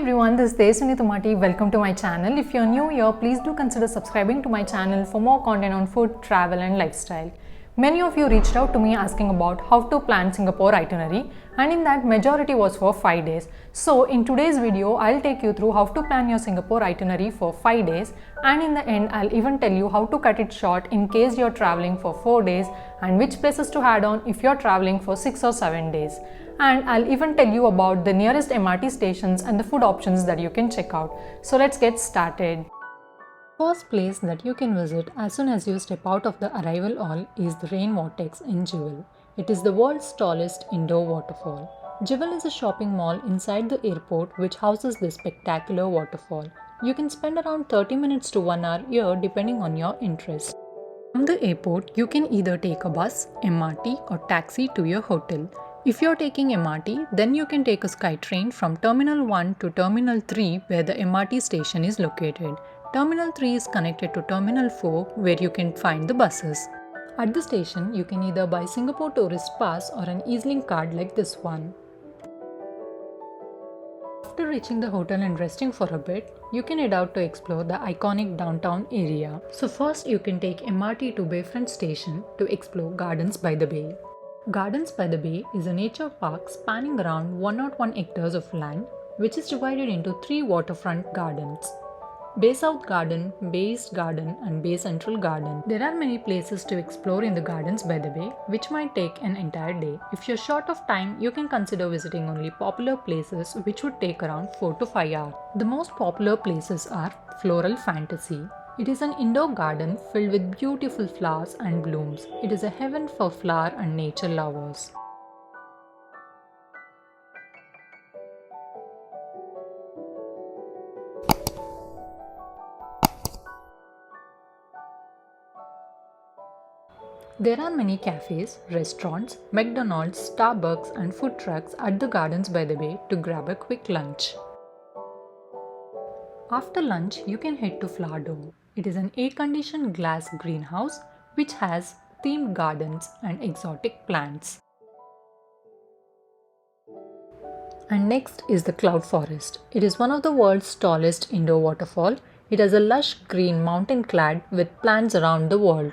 everyone, this is Desuni Tumati. Welcome to my channel. If you're new here, please do consider subscribing to my channel for more content on food, travel and lifestyle. Many of you reached out to me asking about how to plan Singapore itinerary, and in that majority was for 5 days. So in today's video, I'll take you through how to plan your Singapore itinerary for 5 days, and in the end I'll even tell you how to cut it short in case you're traveling for 4 days and which places to add on if you're traveling for 6 or 7 days. And I'll even tell you about the nearest MRT stations and the food options that you can check out. So let's get started. First place that you can visit as soon as you step out of the arrival hall is the Rain Vortex in Jewel. It is the world's tallest indoor waterfall. Jewel is a shopping mall inside the airport which houses this spectacular waterfall. You can spend around 30 minutes to 1 hour here depending on your interest. From the airport, you can either take a bus, MRT or taxi to your hotel. If you're taking MRT, then you can take a SkyTrain from Terminal 1 to Terminal 3 where the MRT station is located. Terminal 3 is connected to Terminal 4 where you can find the buses. At the station, you can either buy Singapore Tourist Pass or an EasyLink card like this one. After reaching the hotel and resting for a bit, you can head out to explore the iconic downtown area. So first you can take MRT to Bayfront Station to explore Gardens by the Bay. Gardens by the Bay is a nature park spanning around 101 hectares of land, which is divided into 3 waterfront gardens: Bay South Garden, Bay East Garden and Bay Central Garden. There are many places to explore in the Gardens by the Bay, which might take an entire day. If you're short of time, you can consider visiting only popular places, which would take around 4 to 5 hours. The most popular places are Floral Fantasy. It is an indoor garden filled with beautiful flowers and blooms. It is a heaven for flower and nature lovers. There are many cafes, restaurants, McDonald's, Starbucks and food trucks at the Gardens by the Bay to grab a quick lunch. After lunch, you can head to Flower Dome. It is an air-conditioned glass greenhouse which has themed gardens and exotic plants. And next is the Cloud Forest. It is one of the world's tallest indoor waterfall. It has a lush green mountain clad with plants around the world.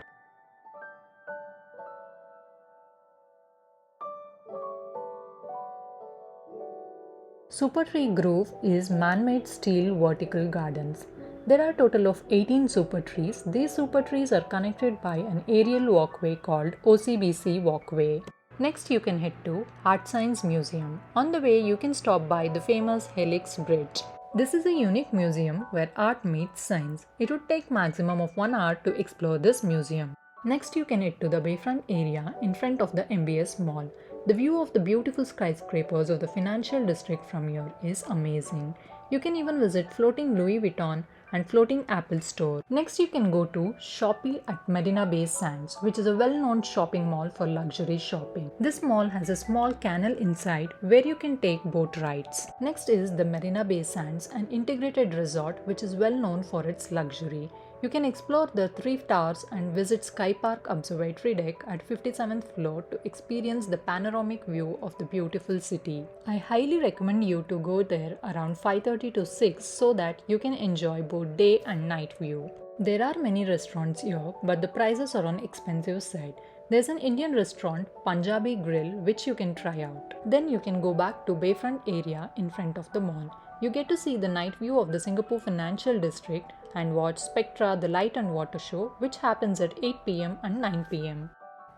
Super Tree Grove is man-made steel vertical gardens. There are a total of 18 super trees. These super trees are connected by an aerial walkway called OCBC Walkway. Next you can head to Art Science Museum. On the way you can stop by the famous Helix Bridge. This is a unique museum where art meets science. It would take maximum of 1 hour to explore this museum. Next you can head to the Bayfront area in front of the MBS Mall. The view of the beautiful skyscrapers of the financial district from here is amazing. You can even visit floating Louis Vuitton and floating Apple store. Next you can go to Shopee at Marina Bay Sands, which is a well-known shopping mall for luxury shopping. This mall has a small canal inside where you can take boat rides. Next is the Marina Bay Sands, an integrated resort which is well known for its luxury. You can explore the 3 towers and visit Sky Park Observatory Deck at 57th floor to experience the panoramic view of the beautiful city. I highly recommend you to go there around 5:30 to 6 so that you can enjoy both day and night view. There are many restaurants here, but the prices are on expensive side. There's an Indian restaurant, Punjabi Grill, which you can try out. Then you can go back to Bayfront area in front of the mall. You get to see the night view of the Singapore Financial District and watch Spectra, the light and water show, which happens at 8 p.m. and 9 p.m.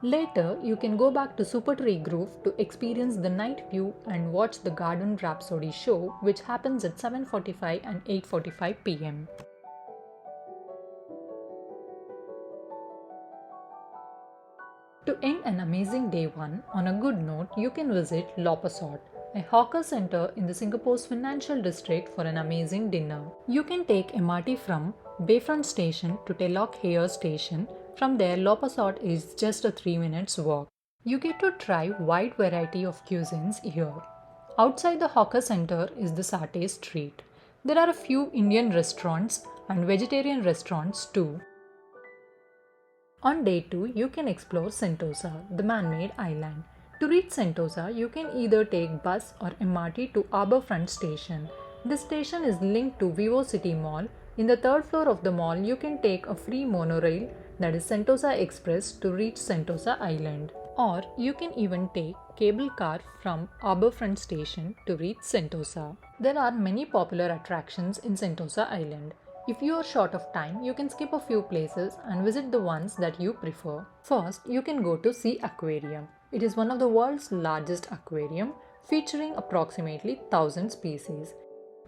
Later, you can go back to Super Tree Grove to experience the night view and watch the Garden Rhapsody show, which happens at 7:45 and 8:45 p.m. To end an amazing day 1 on a good note, you can visit Lopasot, a hawker center in the Singapore's financial district, for an amazing dinner. You can take MRT from Bayfront Station to Telok Hair Station. From there, Lopasot is just a 3 minutes walk. You get to try wide variety of cuisines here. Outside the hawker center is the Satay Street. There are a few Indian restaurants and vegetarian restaurants too. On day 2, you can explore Sentosa, the man-made island. To reach Sentosa, you can either take bus or MRT to Harbourfront Station. This station is linked to Vivo City Mall. In the third floor of the mall, you can take a free monorail, that is Sentosa Express, to reach Sentosa Island. Or you can even take cable car from Harbourfront Station to reach Sentosa. There are many popular attractions in Sentosa Island. If you are short of time, you can skip a few places and visit the ones that you prefer. First, you can go to Sea Aquarium. It is one of the world's largest aquarium, featuring approximately 1,000 species.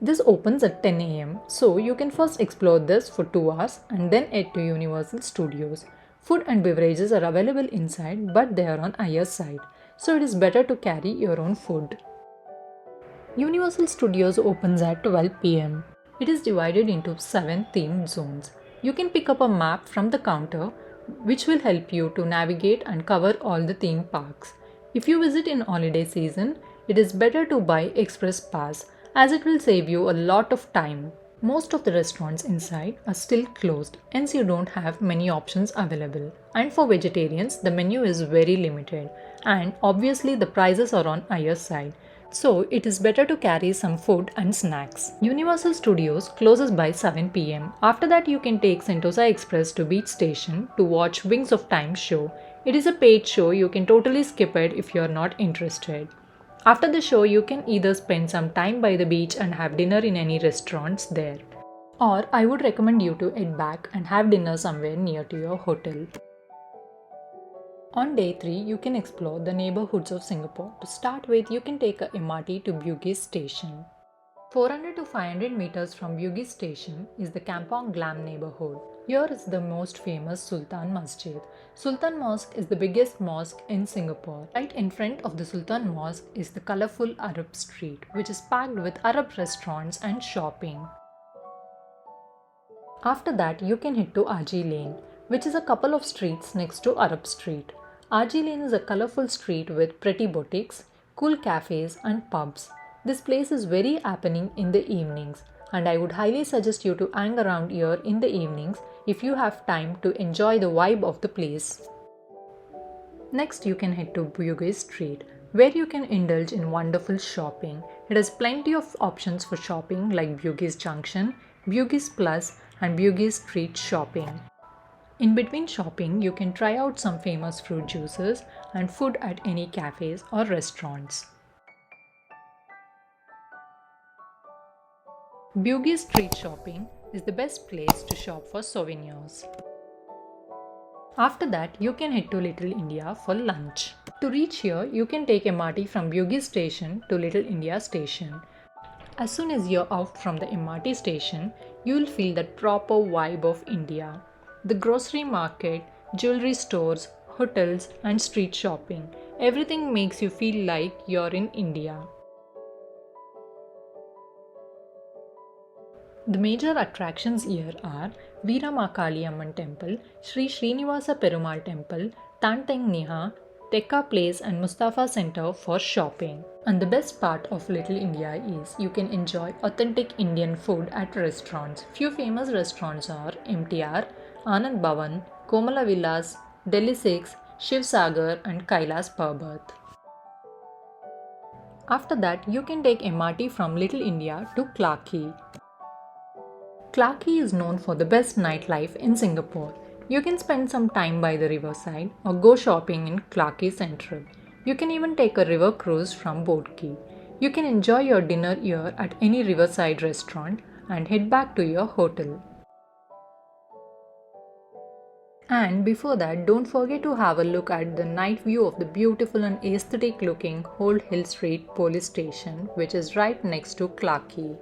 This opens at 10 am, so you can first explore this for 2 hours and then head to Universal Studios. Food and beverages are available inside, but they are on higher side, so it is better to carry your own food. Universal Studios opens at 12 pm. It is divided into 7 themed zones. You can pick up a map from the counter, which will help you to navigate and cover all the theme parks. If you visit in holiday season, it is better to buy Express Pass, as it will save you a lot of time. Most of the restaurants inside are still closed, hence you don't have many options available. And for vegetarians, the menu is very limited, and obviously the prices are on higher side. So it is better to carry some food and snacks. Universal Studios closes by 7 pm. After that, you can take Sentosa Express to Beach Station to watch Wings of Time show. It is a paid show, you can totally skip it if you are not interested. After the show, you can either spend some time by the beach and have dinner in any restaurants there. Or I would recommend you to head back and have dinner somewhere near to your hotel. On day 3, you can explore the neighborhoods of Singapore. To start with, you can take a MRT to Bugis Station. 400 to 500 meters from Bugis Station is the Kampong Glam neighborhood. Here is the most famous Sultan Masjid. Sultan Mosque is the biggest mosque in Singapore. Right in front of the Sultan Mosque is the colorful Arab Street, which is packed with Arab restaurants and shopping. After that, you can head to Aji Lane, which is a couple of streets next to Arab Street. Aji Lane is a colorful street with pretty boutiques, cool cafes and pubs. This place is very happening in the evenings, and I would highly suggest you to hang around here in the evenings if you have time to enjoy the vibe of the place. Next, you can head to Bugis Street, where you can indulge in wonderful shopping. It has plenty of options for shopping like Bugis Junction, Bugis Plus and Bugis Street Shopping. In between shopping, you can try out some famous fruit juices and food at any cafes or restaurants. Bugis Street Shopping is the best place to shop for souvenirs. After that, you can head to Little India for lunch. To reach here, you can take MRT from Bugis Station to Little India Station. As soon as you're out from the MRT station, you'll feel that proper vibe of India. The grocery market, jewelry stores, hotels and street shopping. Everything makes you feel like you're in India. The major attractions here are Veeramakali Amman Temple, Sri Srinivasa Perumal Temple, Tanteng Niha, Tekka Place and Mustafa Center for shopping. And the best part of Little India is you can enjoy authentic Indian food at restaurants. Few famous restaurants are MTR, Anand Bhavan, Komala Villas, Delhi 6, Shiv Sagar and Kailas Parbat. After that, you can take MRT from Little India to Clarke Quay. Clarke Quay is known for the best nightlife in Singapore. You can spend some time by the riverside or go shopping in Clarke Quay Central. You can even take a river cruise from Boat Quay. You can enjoy your dinner here at any riverside restaurant and head back to your hotel. And before that, don't forget to have a look at the night view of the beautiful and aesthetic looking Old Hill Street police station, which is right next to Clarke Quay.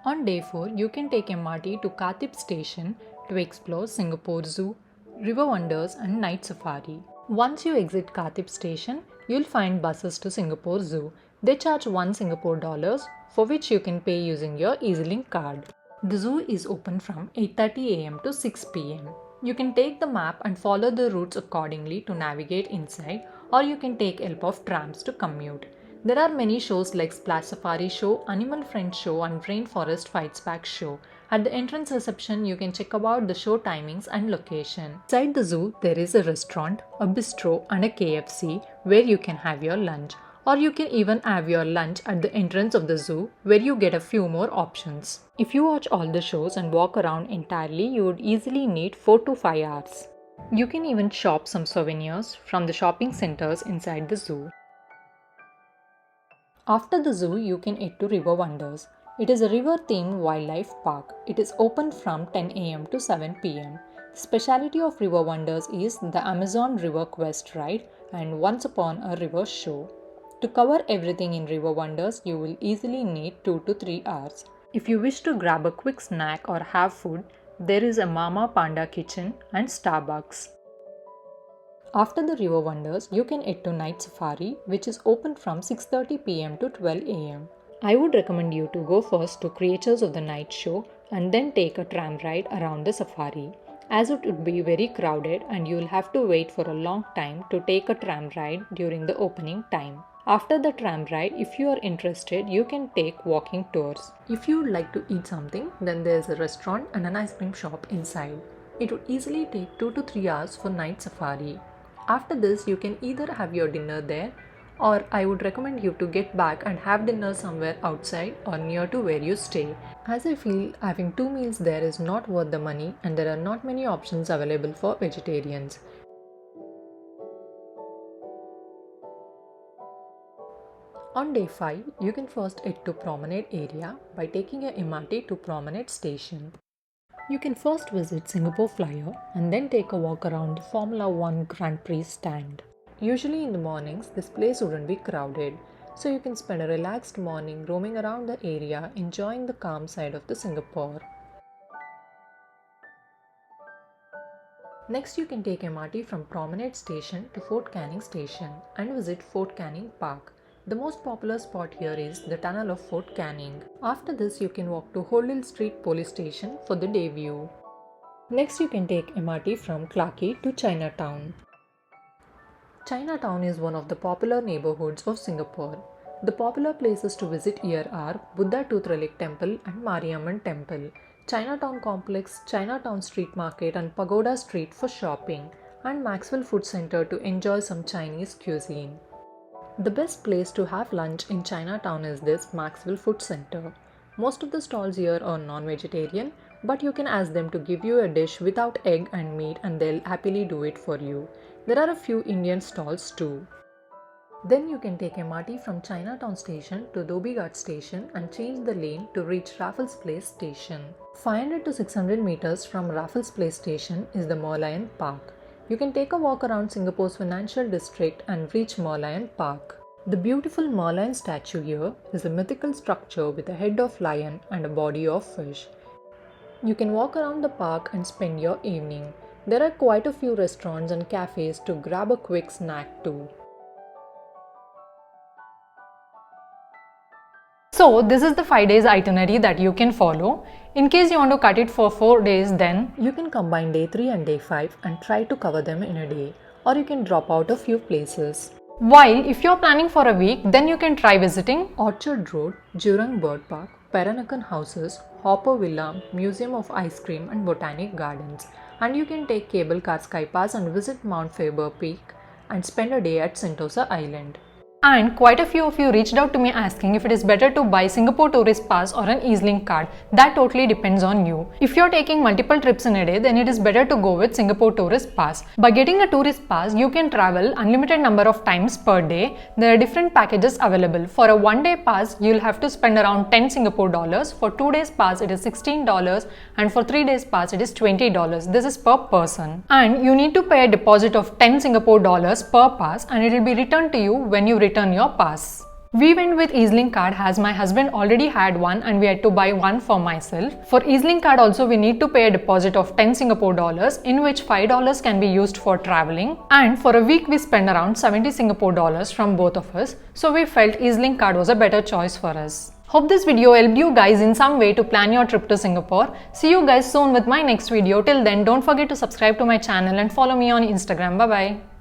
On day 4, you can take MRT to Katip Station to explore Singapore Zoo, River Wonders and Night Safari. Once you exit Katip Station, you'll find buses to Singapore Zoo. They charge 1 Singapore dollars, for which you can pay using your EasyLink card. The zoo is open from 8:30 am to 6 pm. You can take the map and follow the routes accordingly to navigate inside, or you can take help of trams to commute. There are many shows like Splash Safari Show, Animal Friends Show and Rainforest Fights Back Show. At the entrance reception, you can check about the show timings and location. Inside the zoo, there is a restaurant, a bistro and a KFC where you can have your lunch. Or you can even have your lunch at the entrance of the zoo where you get a few more options. If you watch all the shows and walk around entirely, you would easily need 4 to 5 hours. You can even shop some souvenirs from the shopping centers inside the zoo. After the zoo, you can head to River Wonders. It is a river-themed wildlife park. It is open from 10 am to 7 pm. The speciality of River Wonders is the Amazon River Quest ride and Once Upon a River show. To cover everything in River Wonders, you will easily need 2 to 3 hours. If you wish to grab a quick snack or have food, there is a Mama Panda kitchen and Starbucks. After the River Wonders, you can head to Night Safari, which is open from 6:30 pm to 12 am. I would recommend you to go first to Creatures of the Night show and then take a tram ride around the safari, as it would be very crowded and you will have to wait for a long time to take a tram ride during the opening time. After the tram ride, if you are interested, you can take walking tours. If you would like to eat something, then there is a restaurant and an ice cream shop inside. It would easily take 2 to 3 hours for Night Safari. After this, you can either have your dinner there, or I would recommend you to get back and have dinner somewhere outside or near to where you stay, as I feel having 2 meals there is not worth the money and there are not many options available for vegetarians. On day 5, you can first head to Promenade area by taking a MRT to Promenade station. You can first visit Singapore Flyer and then take a walk around the Formula 1 Grand Prix stand. Usually in the mornings, this place wouldn't be crowded, so you can spend a relaxed morning roaming around the area enjoying the calm side of the Singapore. Next, you can take MRT from Promenade Station to Fort Canning Station and visit Fort Canning Park. The most popular spot here is the Tunnel of Fort Canning. After this, you can walk to Holdhill Street Police Station for the day view. Next, you can take MRT from Clarke to Chinatown. Chinatown is one of the popular neighborhoods of Singapore. The popular places to visit here are Buddha Tooth Relic Temple and Mariamman Temple, Chinatown Complex, Chinatown Street Market and Pagoda Street for shopping, and Maxwell Food Center to enjoy some Chinese cuisine. The best place to have lunch in Chinatown is this Maxwell Food Center. Most of the stalls here are non-vegetarian, but you can ask them to give you a dish without egg and meat and they'll happily do it for you. There are a few Indian stalls too. Then you can take MRT from Chinatown Station to Dhoby Ghat Station and change the lane to reach Raffles Place Station. 500 to 600 meters from Raffles Place Station is the Merlion Park. You can take a walk around Singapore's financial district and reach Merlion Park. The beautiful Merlion statue here is a mythical structure with a head of lion and a body of fish. You can walk around the park and spend your evening. There are quite a few restaurants and cafes to grab a quick snack too. So this is the 5 days itinerary that you can follow. In case you want to cut it for 4 days, then you can combine day 3 and day 5 and try to cover them in a day, or you can drop out a few places. While if you're planning for a week, then you can try visiting Orchard Road, Jurong Bird Park, Peranakan Houses, Hopper Villa, Museum of Ice Cream and Botanic Gardens. And you can take cable car sky pass and visit Mount Faber Peak and spend a day at Sentosa Island. And quite a few of you reached out to me asking if it is better to buy Singapore Tourist Pass or an EasyLink card. That totally depends on you. If you're taking multiple trips in a day, then it is better to go with Singapore Tourist Pass. By getting a Tourist Pass, you can travel unlimited number of times per day. There are different packages available. For a 1-day pass, you'll have to spend around 10 Singapore dollars. For 2 days pass, it is $16 and for 3 days pass, it is $20. This is per person. And you need to pay a deposit of 10 Singapore dollars per pass and it will be returned to you when you return your pass. We went with EasyLink card as my husband already had one and we had to buy one for myself. For EasyLink card also we need to pay a deposit of 10 Singapore dollars in which $5 can be used for traveling, and for a week we spend around 70 Singapore dollars from both of us, so we felt EasyLink card was a better choice for us. Hope this video helped you guys in some way to plan your trip to Singapore. See you guys soon with my next video. Till then, don't forget to subscribe to my channel and follow me on Instagram. Bye bye.